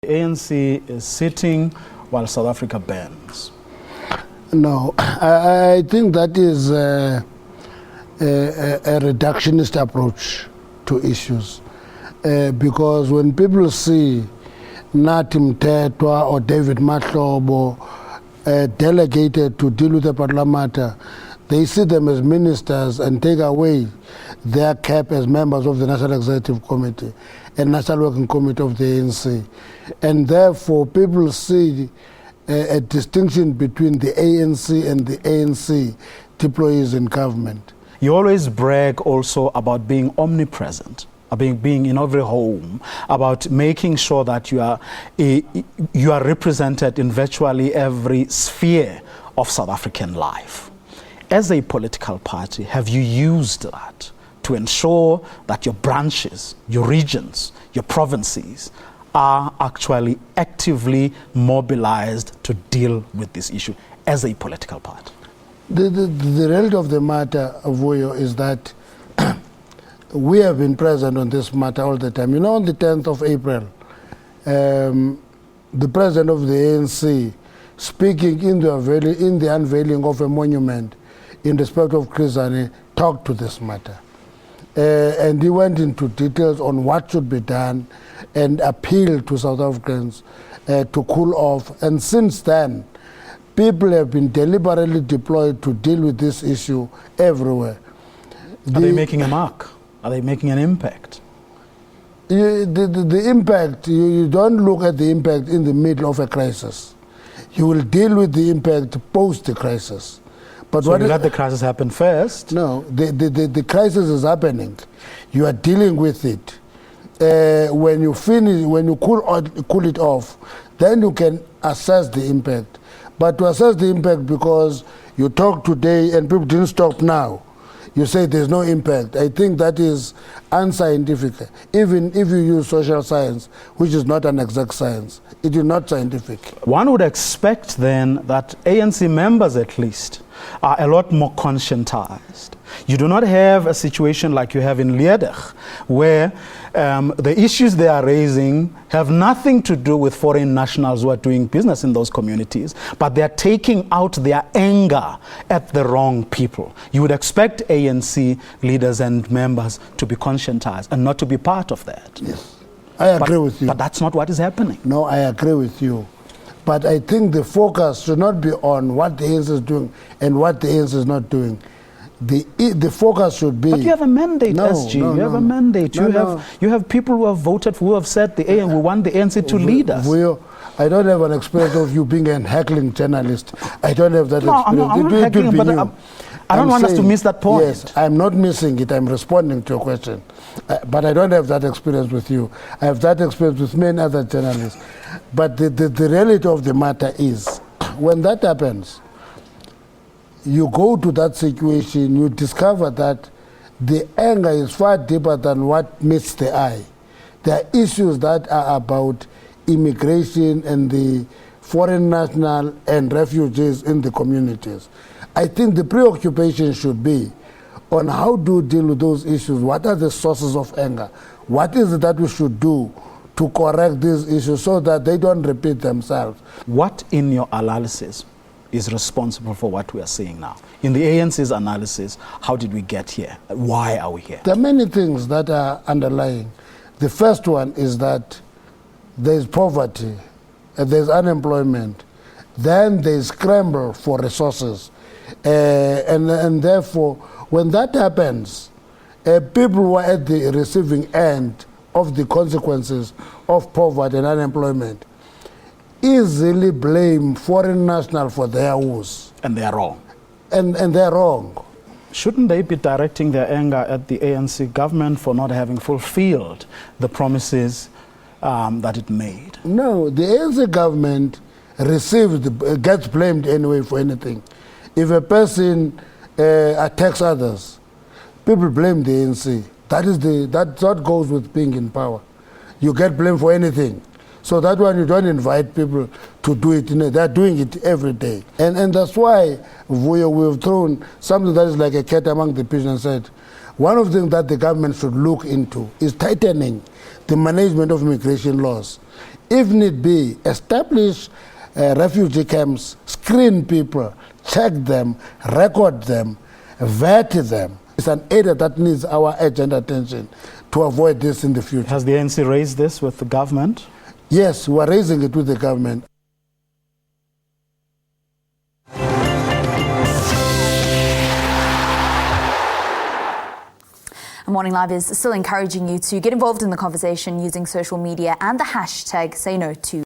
ANC is sitting while South Africa burns. No, I think that is a reductionist approach to issues. Because when people see Nathi Mthethwa or David Mahlobo delegated to deal with the Parliament, they see them as ministers and take away their cap as members of the National Executive Committee and National Working Committee of the ANC. And therefore, people see a distinction between the ANC and the ANC employees in government. You always brag also about being omnipresent, being in every home, about making sure that you are represented in virtually every sphere of South African life. As a political party, have you used that to ensure that your branches, your regions, your provinces are actually actively mobilized to deal with this issue as a political party? The reality of the matter, Vuyo, is that we have been present on this matter all the time. You know, on the 10th of April, the president of the ANC, speaking in the unveiling of a monument in respect of Chris Hani, talked to this matter. And he went into details on what should be done and appealed to South Africans to cool off. And since then, people have been deliberately deployed to deal with this issue everywhere. Are they making a mark? Are they making an impact? The impact, you don't look at the impact in the middle of a crisis. You will deal with the impact post the crisis. But so you let the crisis happen first? No, the crisis is happening. You are dealing with it. When you finish, when you cool it off, then you can assess the impact. But to assess the impact because you talk today and people didn't stop now, you say there's no impact. I think that is unscientific. Even if you use social science, which is not an exact science, it is not scientific. One would expect then that ANC members at least are a lot more conscientized. You do not have a situation like you have in Liedech, where the issues they are raising have nothing to do with foreign nationals who are doing business in those communities, but they are taking out their anger at the wrong people. You would expect ANC leaders and members to be conscientized and not to be part of that. Yes, I agree with you. But that's not what is happening. No, I agree with you. But I think the focus should not be on what the ANC is doing and what the ANC is not doing. The focus should be... But you have a mandate, SG. You have a mandate. You have people who have voted, who have said we want the ANC to lead us. I don't have an experience of you being a heckling journalist. I don't have that experience. I'm not heckling, but I don't want us to miss that point. Yes, I'm not missing it. I'm responding to your question. But I don't have that experience with you. I have that experience with many other journalists. But the reality of the matter is, when that happens, you go to that situation, you discover that the anger is far deeper than what meets the eye. There are issues that are about immigration and the foreign national and refugees in the communities. I think the preoccupation should be on how to deal with those issues. What are the sources of anger? What is it that we should do to correct these issues so that they don't repeat themselves? What in your analysis is responsible for what we are seeing now? In the ANC's analysis, how did we get here? Why are we here? There are many things that are underlying. The first one is that there's poverty, there's unemployment, then there's scramble for resources. And therefore, when that happens, people who are at the receiving end of the consequences of poverty and unemployment easily blame foreign nationals for their woes. And they are wrong. And they're wrong. Shouldn't they be directing their anger at the ANC government for not having fulfilled the promises that it made? No, the ANC government gets blamed anyway for anything. If a person attacks others, people blame the ANC. That goes with being in power. You get blamed for anything. So that one, you don't invite people to do it. They're doing it every day. And that's why we've thrown something that is like a cat among the pigeons and said, one of the things that the government should look into is tightening the management of immigration laws. if need be, establish refugee camps, screen people, check them, record them, vet them. It's an area that needs our urgent attention to avoid this in the future. Has the ANC raised this with the government? Yes, we are raising it with the government. Morning Live is still encouraging you to get involved in the conversation using social media and the hashtag #SayNoTo.